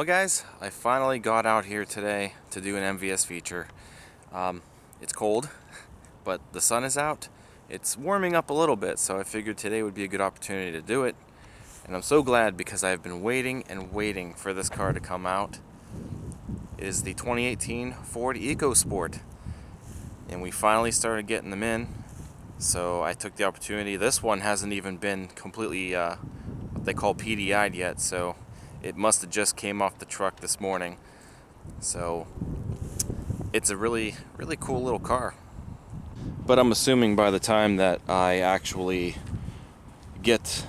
Well guys, I finally got out here today to do an MVS feature. It's cold, but the sun is out. It's warming up a little bit, so I figured today would be a good opportunity to do it. And I'm so glad because I've been waiting and waiting for this car to come out. It is the 2018 Ford EcoSport. And we finally started getting them in. So I took the opportunity. This one hasn't even been completely what they call PDI'd yet, so it must have just came off the truck this morning. So it's a really cool little car. But I'm assuming by the time that I actually get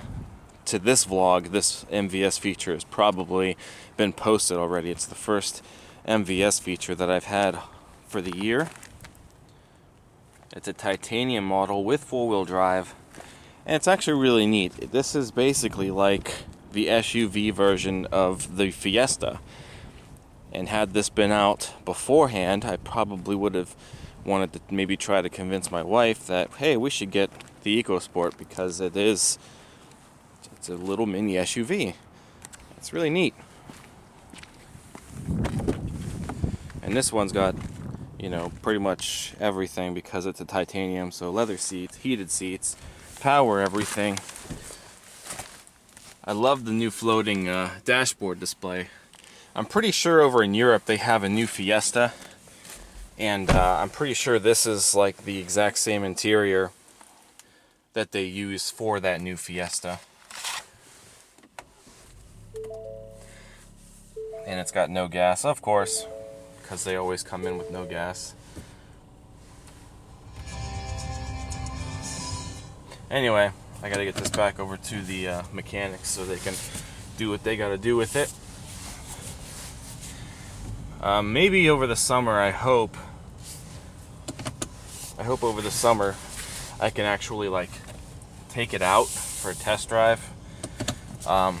to this vlog, this MVS feature has probably been posted already. It's the first MVS feature that I've had for the year. It's a titanium model with four-wheel drive, and it's actually really neat. This is basically like the SUV version of the Fiesta, and had this been out beforehand, I probably would have wanted to maybe try to convince my wife that, hey, we should get the EcoSport because it's a little mini SUV. It's really neat. And this one's got, you know, pretty much everything because it's a titanium, so leather seats, heated seats, power everything. I love the new floating dashboard display. I'm pretty sure over in Europe they have a new Fiesta, and I'm pretty sure this is like the exact same interior that they use for that new Fiesta. And it's got no gas, of course, because they always come in with no gas. Anyway, I gotta get this back over to the mechanics so they can do what they gotta do with it. Maybe over the summer, I hope over the summer I can actually like take it out for a test drive. But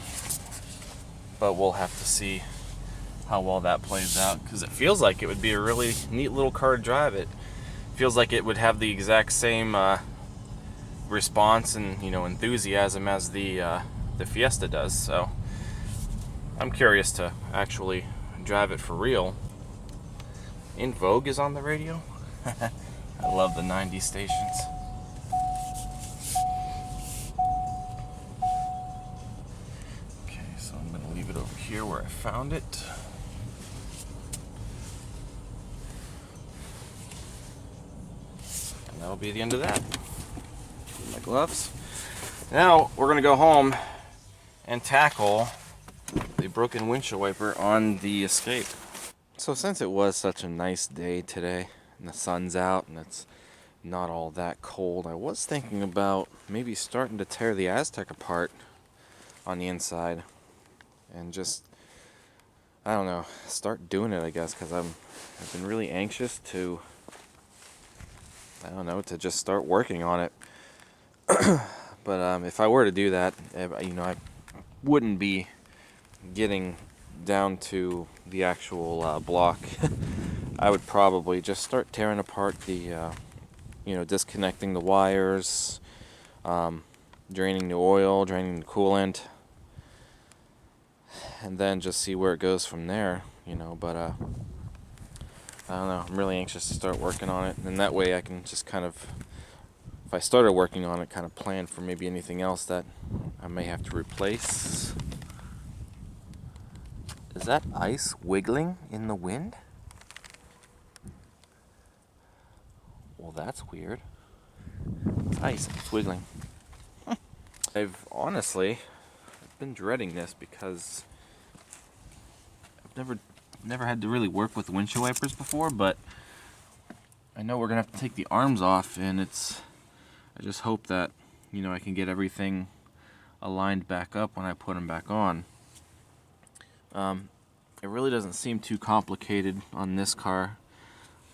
we'll have to see how well that plays out, because it feels like it would be a really neat little car to drive. It feels like it would have the exact same response and, you know, enthusiasm as the Fiesta does. So I'm curious to actually drive it for real. In Vogue is on the radio. I love the 90s stations. Okay, so I'm gonna leave it over here where I found it. And that'll be the end of that. My gloves. Now we're gonna go home and tackle the broken windshield wiper on the Escape. So since it was such a nice day today and the sun's out and it's not all that cold, I was thinking about maybe starting to tear the Aztek apart on the inside and just, I don't know, start doing it, I guess, because I've been really anxious to, I don't know, to just start working on it. But if I were to do that, you know, I wouldn't be getting down to the actual block. I would probably just start tearing apart the, you know, disconnecting the wires, draining the oil, draining the coolant, and then just see where it goes from there, you know. But I don't know, I'm really anxious to start working on it, and that way I can just kind of, if I started working on it, kind of plan for maybe anything else that I may have to replace. Is that ice wiggling in the wind? Well, that's weird. It's ice, it's wiggling. I've been dreading this because I've never had to really work with windshield wipers before, but I know we're gonna have to take the arms off, and I just hope that, you know, I can get everything aligned back up when I put them back on. It really doesn't seem too complicated on this car.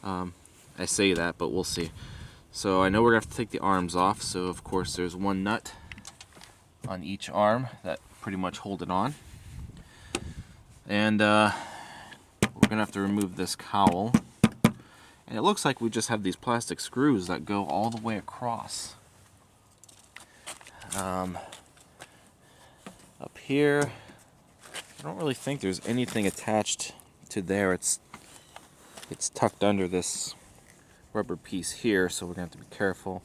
I say that, but we'll see. So I know we're going to have to take the arms off, so of course there's one nut on each arm that pretty much hold it on. And we're going to have to remove this cowl. And it looks like we just have these plastic screws that go all the way across. Up here, I don't really think there's anything attached to there. It's tucked under this rubber piece here, so we're gonna have to be careful.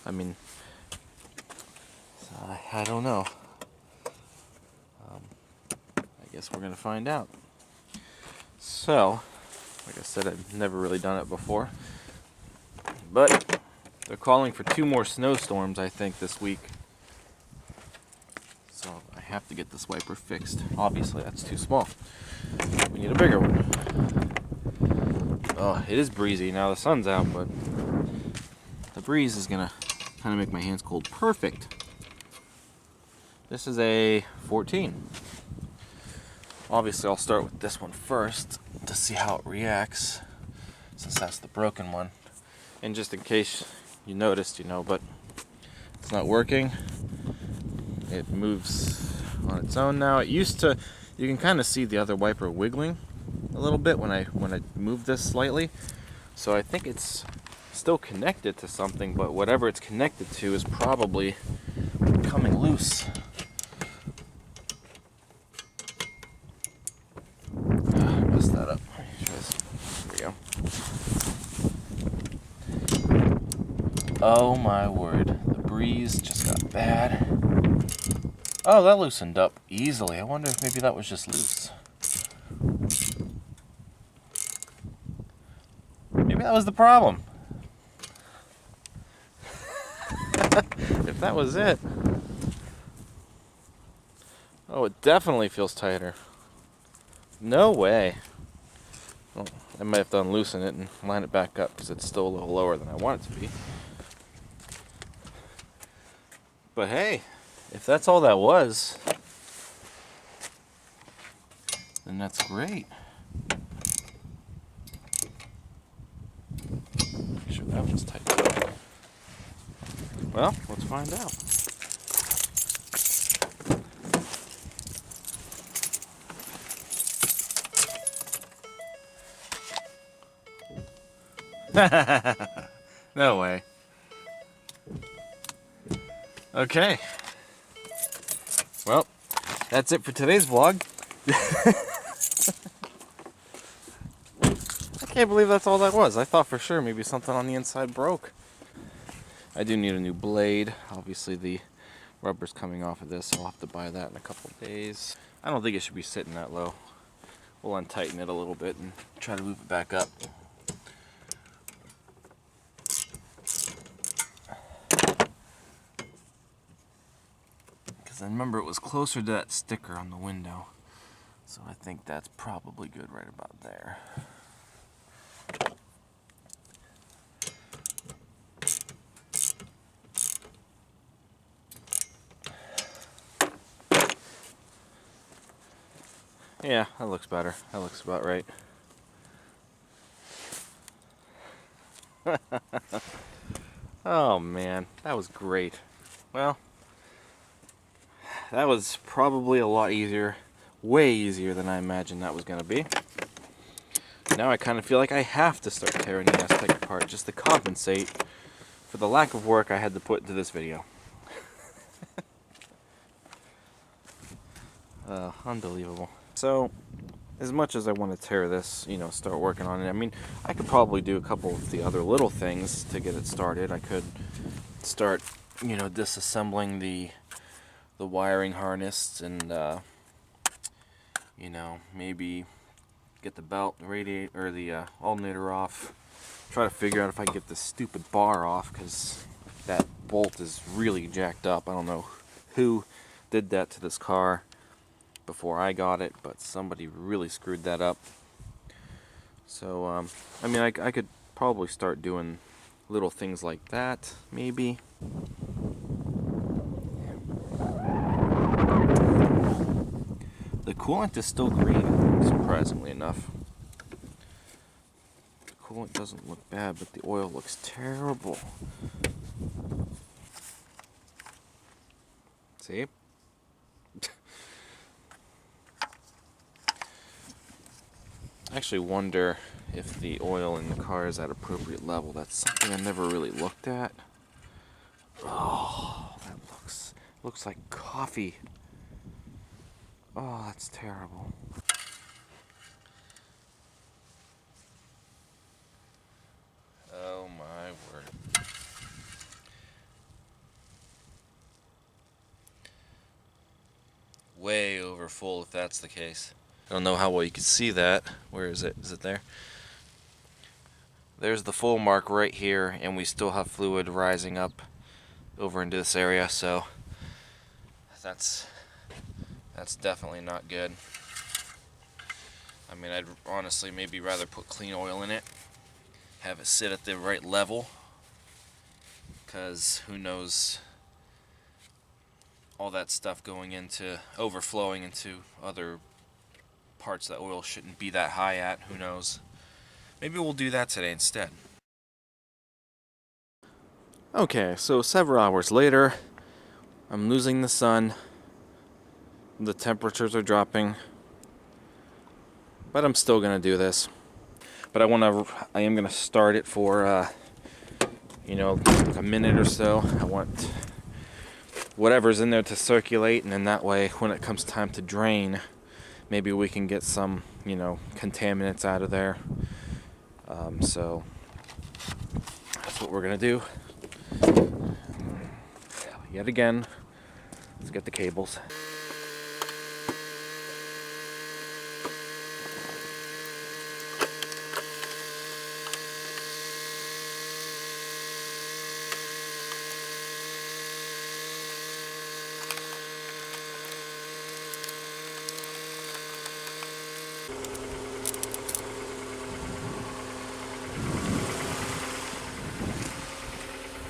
I mean, I don't know. I guess we're gonna find out. So, like I said, I've never really done it before, but they're calling for 2 more snowstorms, I think, this week. So I have to get this wiper fixed. Obviously, that's too small. We need a bigger one. Oh, it is breezy now. The sun's out, but the breeze is gonna kind of make my hands cold. Perfect. This is a 14. Obviously, I'll start with this one first to see how it reacts, since that's the broken one. And just in case you noticed, but it's not working. It moves on its own now. It used to, you can kind of see the other wiper wiggling a little bit when I move this slightly. So I think it's still connected to something, but whatever it's connected to is probably coming loose. Messed that up. There we go. Oh my word, the breeze just got bad. Oh, that loosened up easily. I wonder if maybe that was just loose. Maybe that was the problem. If that was it. Oh, it definitely feels tighter. No way. Well, I might have to unloosen it and line it back up because it's still a little lower than I want it to be. But hey, if that's all that was, then that's great. Make sure that one's tight. Well, let's find out. No way. Okay. Well, that's it for today's vlog. I can't believe that's all that was. I thought for sure maybe something on the inside broke. I do need a new blade. Obviously the rubber's coming off of this, so I'll have to buy that in a couple of days. I don't think it should be sitting that low. We'll untighten it a little bit and try to move it back up. I remember it was closer to that sticker on the window, so I think that's probably good right about there. Yeah, that looks better. That looks about right. Oh man, that was great. Well, that was probably a lot easier, way easier than I imagined that was going to be. Now I kind of feel like I have to start tearing the Aztek apart just to compensate for the lack of work I had to put into this video. Unbelievable. So, as much as I want to tear this, start working on it, I mean, I could probably do a couple of the other little things to get it started. I could start, disassembling the wiring harness and maybe get the belt, the radiator, or the alternator off. Try to figure out if I can get this stupid bar off, because that bolt is really jacked up. I don't know who did that to this car before I got it, but somebody really screwed that up. So I mean, I could probably start doing little things like that, maybe. The coolant is still green, surprisingly enough. The coolant doesn't look bad, but the oil looks terrible. See? I actually wonder if the oil in the car is at appropriate level. That's something I never really looked at. Oh, that looks like coffee. Oh, that's terrible. Oh my word. Way over full if that's the case. I don't know how well you can see that. Where is it? Is it there? There's the full mark right here, and we still have fluid rising up over into this area, so that's definitely not good. I mean, I'd honestly maybe rather put clean oil in it, have it sit at the right level, because who knows, all that stuff going into overflowing into other parts that oil shouldn't be that high at, who knows. Maybe we'll do that today instead. Okay, so several hours later, I'm losing the sun, the temperatures are dropping, but I'm still gonna do this. But I am gonna start it for you know, like a minute or so. I want whatever's in there to circulate, and then that way when it comes time to drain, maybe we can get some, you know, contaminants out of there. So that's what we're gonna do. Yet again, let's get the cables.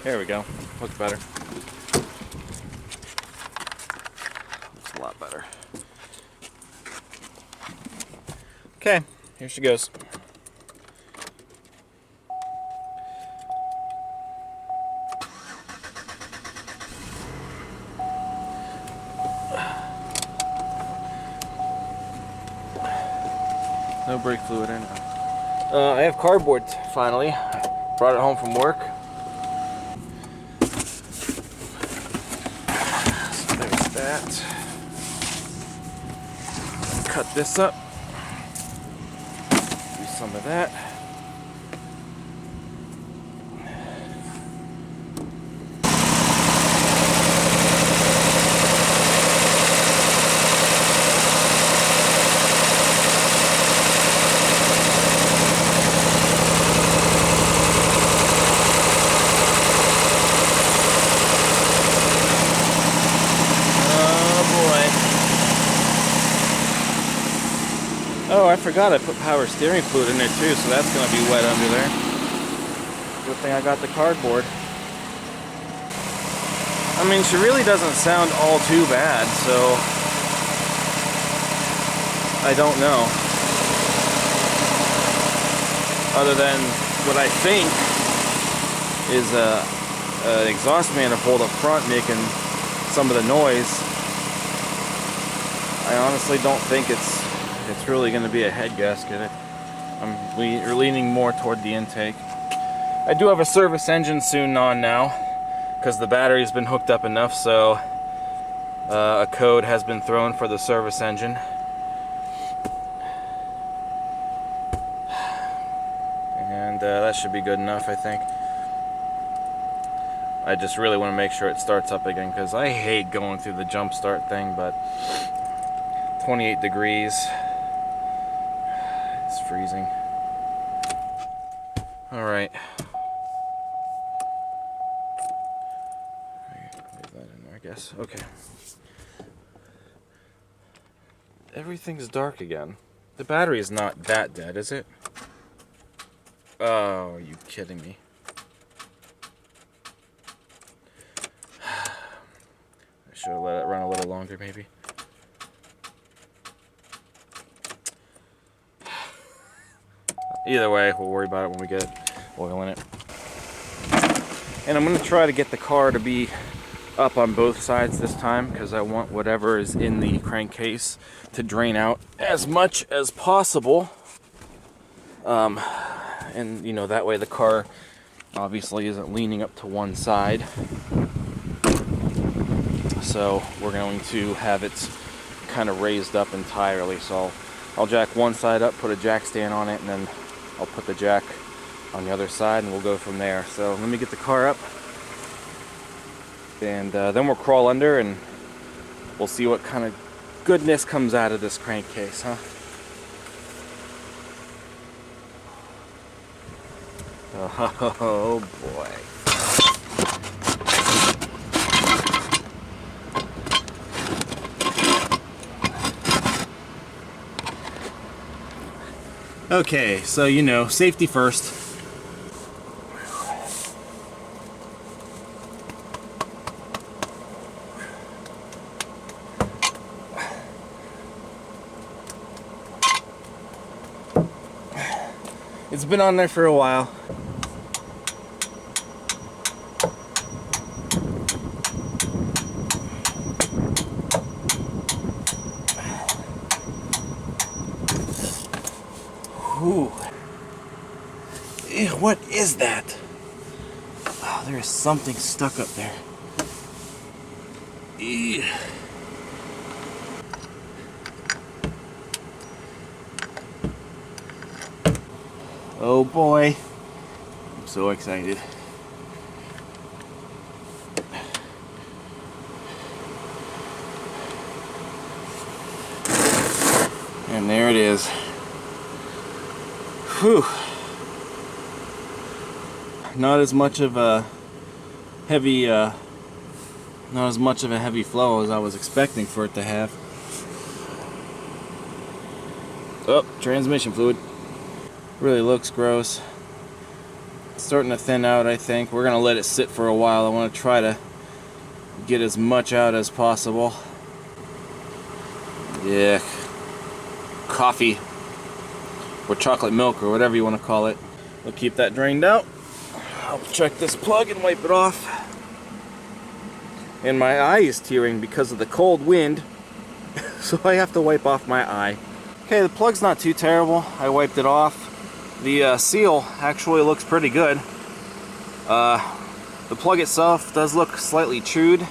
There we go. Looks better. Looks a lot better. Okay, here she goes. No brake fluid in it. I have cardboard finally. Brought it home from work. So there's that. Cut this up. Do some of that. Oh, I forgot I put power steering fluid in there too, so that's going to be wet under there. Good thing I got the cardboard. I mean, she really doesn't sound all too bad, so I don't know. Other than what I think is an exhaust manifold up front making some of the noise. I honestly don't think it's really going to be a head gasket. We're leaning more toward the intake. I do have a service engine soon on now, because the battery's been hooked up enough, so a code has been thrown for the service engine. And that should be good enough, I think. I just really want to make sure it starts up again, because I hate going through the jump start thing, but 28 degrees. It's freezing. All right. Leave that in there, I guess. Okay. Everything's dark again. The battery is not that dead, is it? Oh, are you kidding me? I should have let it run a little longer, maybe. Either way, we'll worry about it when we get oil in it. And I'm going to try to get the car to be up on both sides this time, because I want whatever is in the crankcase to drain out as much as possible. And, you know, that way the car obviously isn't leaning up to one side. So we're going to have it kind of raised up entirely. So I'll jack one side up, put a jack stand on it, and then I'll put the jack on the other side, and we'll go from there. So let me get the car up, and then we'll crawl under, and we'll see what kind of goodness comes out of this crankcase, huh? Oh boy. Okay, so you know, safety first. It's been on there for a while. Ooh. Ew, what is that? Oh, there is something stuck up there. Ew. Oh boy. I'm so excited. And there it is. Whew. Not as much of a heavy flow as I was expecting for it to have. Oh, transmission fluid. Really looks gross. It's starting to thin out, I think. We're gonna let it sit for a while. I want to try to get as much out as possible. Yeah. Coffee. Or chocolate milk, or whatever you want to call it. We'll keep that drained out. I'll check this plug and wipe it off. And my eye is tearing because of the cold wind, so I have to wipe off my eye. Okay, the plug's not too terrible. I wiped it off. The seal actually looks pretty good. The plug itself does look slightly chewed,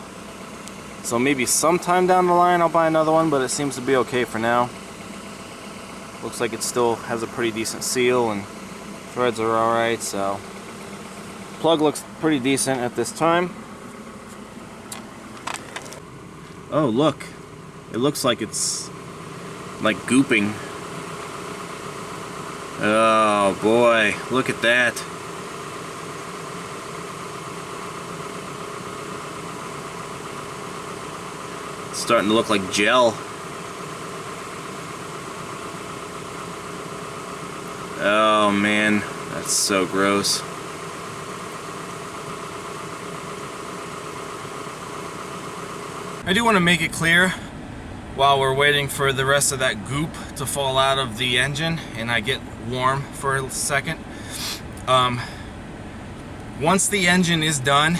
so maybe sometime down the line I'll buy another one, but it seems to be okay for now. Looks like it still has a pretty decent seal, and threads are alright, so plug looks pretty decent at this time. Oh, look. It looks like it's like gooping. Oh boy, look at that. It's starting to look like gel. Oh man, that's so gross. I do want to make it clear, while we're waiting for the rest of that goop to fall out of the engine and I get warm for a second, once the engine is done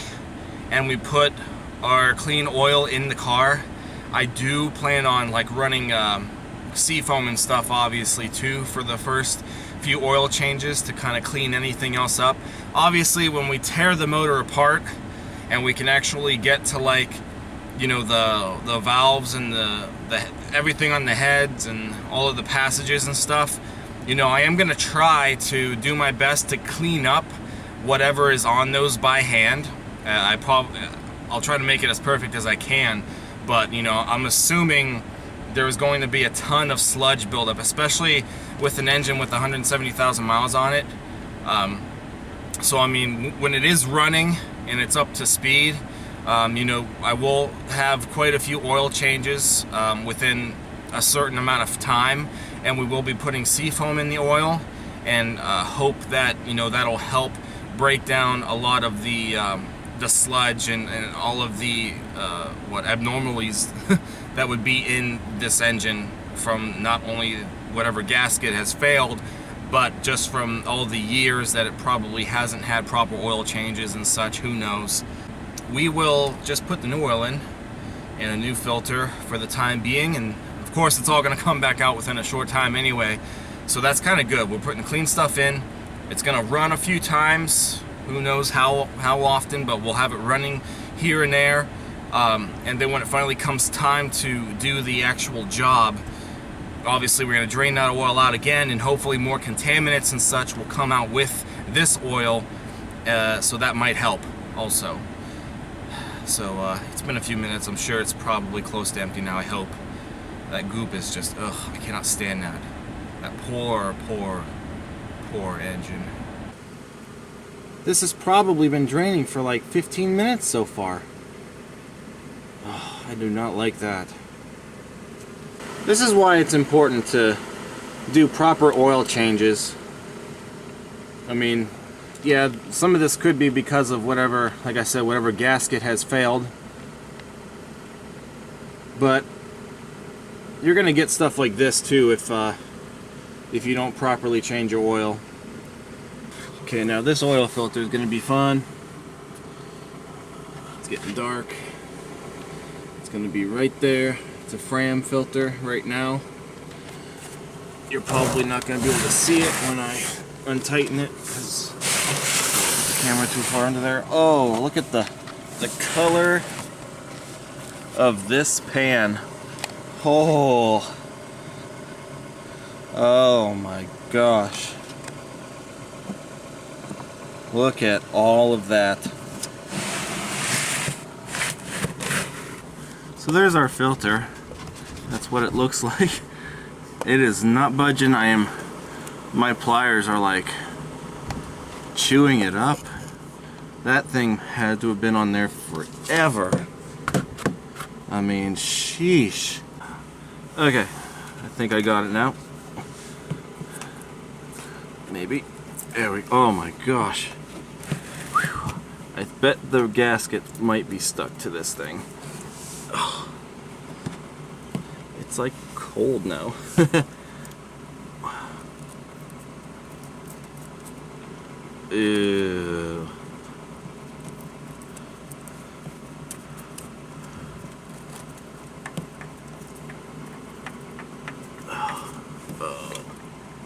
and we put our clean oil in the car, I do plan on like running seafoam and stuff obviously too for the first few oil changes to kind of clean anything else up. Obviously when we tear the motor apart and we can actually get to, like, you know, the valves and the everything on the heads and all of the passages and stuff, you know, I am gonna try to do my best to clean up whatever is on those by hand. I'll try to make it as perfect as I can, but you know, I'm assuming there's going to be a ton of sludge buildup, especially with an engine with 170,000 miles on it. So I mean, when it is running and it's up to speed, you know, I will have quite a few oil changes within a certain amount of time, and we will be putting seafoam in the oil, and hope that, you know, that'll help break down a lot of the sludge and all of the what abnormalities that would be in this engine from not only whatever gasket has failed, but just from all the years that it probably hasn't had proper oil changes and such. Who knows? We will just put the new oil in and a new filter for the time being, and of course it's all going to come back out within a short time anyway, so that's kind of good. We're putting clean stuff in. It's going to run a few times, who knows how often, but we'll have it running here and there. And then when it finally comes time to do the actual job, obviously we're going to drain that oil out again, and hopefully more contaminants and such will come out with this oil, so that might help also. So it's been a few minutes. I'm sure it's probably close to empty now, I hope. That goop is just, ugh, I cannot stand that. That poor engine. This has probably been draining for like 15 minutes so far. Oh, I do not like that. This is why it's important to do proper oil changes. I mean, yeah, some of this could be because of whatever, like I said, whatever gasket has failed. But you're gonna get stuff like this too if you don't properly change your oil. Okay, now this oil filter is gonna be fun. It's getting dark. It's gonna be right there. It's a Fram filter right now. You're probably not gonna be able to see it when I untighten it because the camera too far under there. Oh, look at the color of this pan. Oh my gosh. Look at all of that. So there's our filter. That's what it looks like. It is not budging. My pliers are like chewing it up. That thing had to have been on there forever. I mean, sheesh. Okay, I think I got it now. Maybe. There we go. Oh my gosh. Whew. I bet the gasket might be stuck to this thing. Oh. It's like cold now. Ew.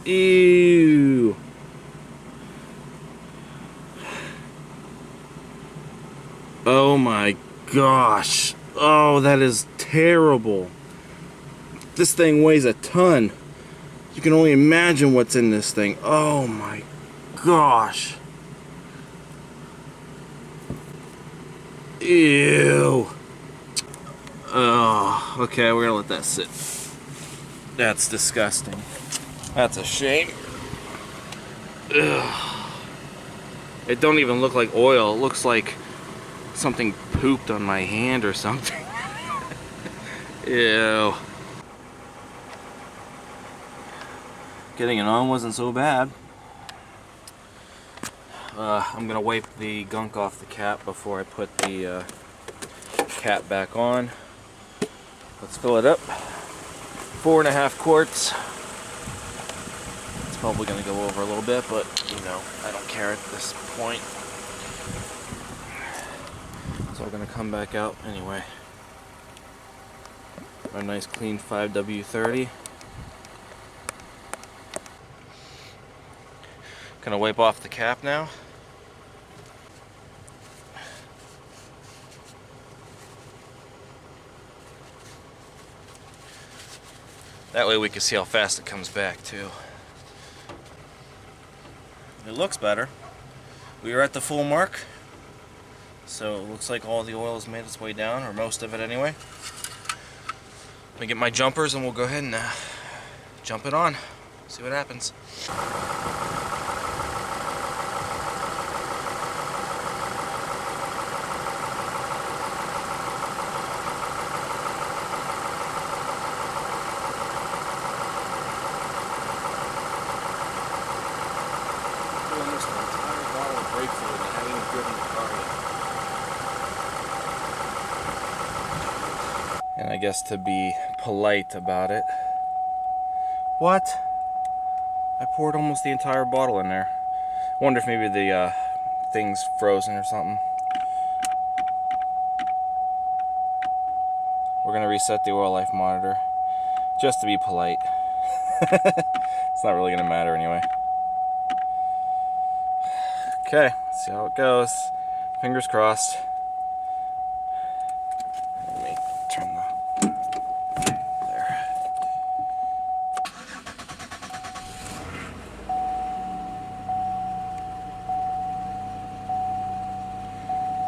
Ew. Oh my gosh. Oh, that is terrible. This thing weighs a ton. You can only imagine what's in this thing. Oh my gosh. Ew. Oh, okay, we're gonna let that sit. That's disgusting. That's a shame. Ugh. It don't even look like oil. It looks like something pooped on my hand or something. Ew. Getting it on wasn't so bad. I'm gonna wipe the gunk off the cap before I put the cap back on. Let's fill it up. 4.5 quarts. It's probably gonna go over a little bit, but you know, I don't care at this point. So I'm gonna come back out anyway. A nice clean 5W30. Gonna wipe off the cap now. That way we can see how fast it comes back too. It looks better. We are at the full mark. So it looks like all the oil has made its way down, or most of it anyway. Let me get my jumpers and we'll go ahead and jump it on. See what happens. Almost an entire bottle of brake fluid and I haven't even driven the car yet. And I guess to be polite about it. What? I poured almost the entire bottle in there. I wonder if maybe the thing's frozen or something. We're gonna reset the oil life monitor just to be polite. It's not really gonna matter anyway. Okay, let's see how it goes. Fingers crossed.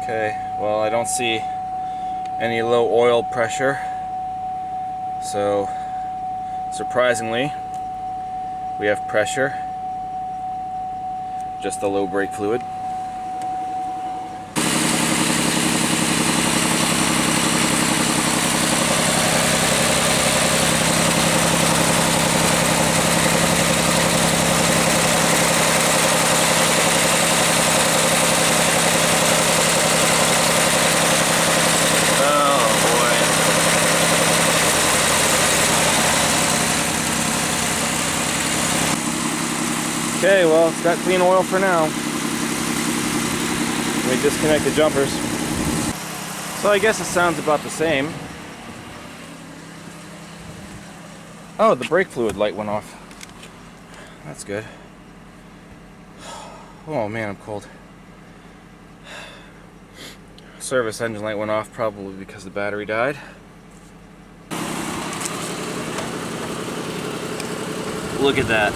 Okay, well, I don't see any low oil pressure, so surprisingly we have pressure, just the low brake fluid. Okay, well, it's got clean oil for now. Let me disconnect the jumpers. So I guess it sounds about the same. Oh, the brake fluid light went off. That's good. Oh man, I'm cold. Service engine light went off, probably because the battery died. Look at that.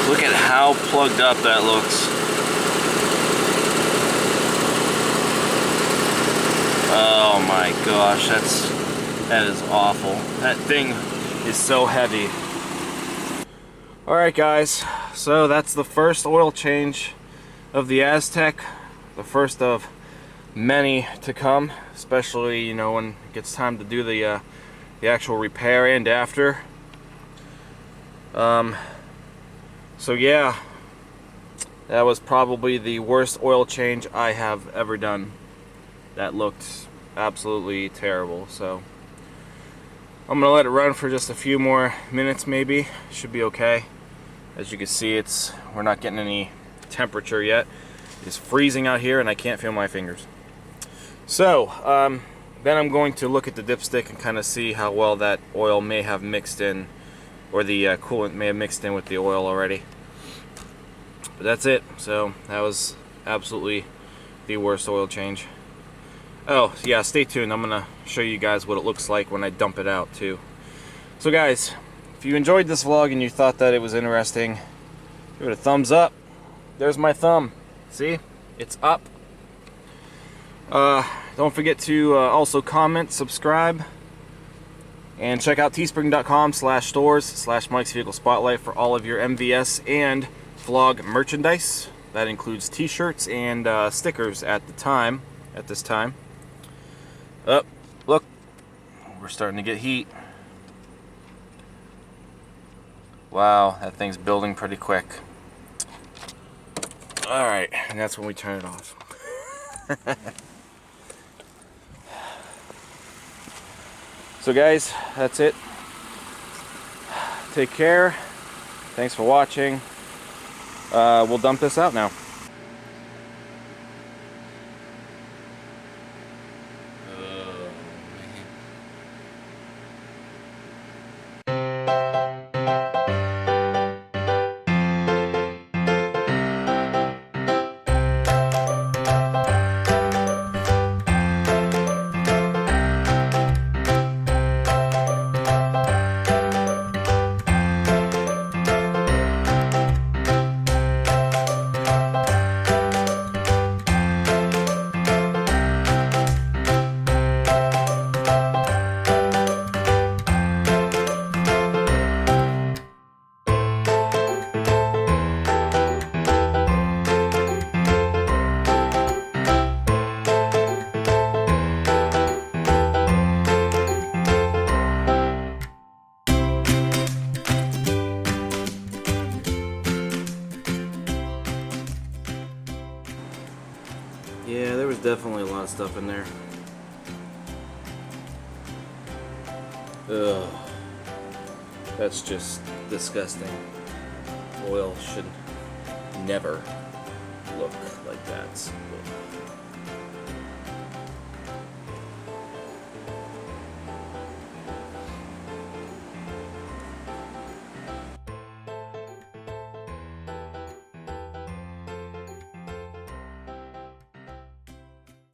Look at how plugged up that looks. Oh my gosh, that is awful. That thing is so heavy. Alright guys, so that's the first oil change of the Aztek. The first of many to come, especially, you know, when it gets time to do the actual repair and after. So yeah, that was probably the worst oil change I have ever done. That looked absolutely terrible. So I'm gonna let it run for just a few more minutes, maybe. Should be okay. As you can see, we're not getting any temperature yet. It's freezing out here and I can't feel my fingers. So then I'm going to look at the dipstick and kind of see how well that oil may have mixed in, or the coolant may have mixed in with the oil already. But that's it. So that was absolutely the worst oil change. Oh yeah, stay tuned. I'm gonna show you guys what it looks like when I dump it out too. So guys, if you enjoyed this vlog and you thought that it was interesting, give it a thumbs up. There's my thumb. See? It's up. Don't forget to also comment, subscribe, and check out teespring.com/stores/Mike's Vehicle Spotlight for all of your MVS and vlog merchandise. That includes t-shirts and stickers at this time. Oh, look, we're starting to get heat. Wow, that thing's building pretty quick. Alright, and that's when we turn it off. So guys, that's it. Take care. Thanks for watching. We'll dump this out now. Yeah, there was definitely a lot of stuff in there. Ugh. That's just disgusting. Oil should never look like that. Ugh.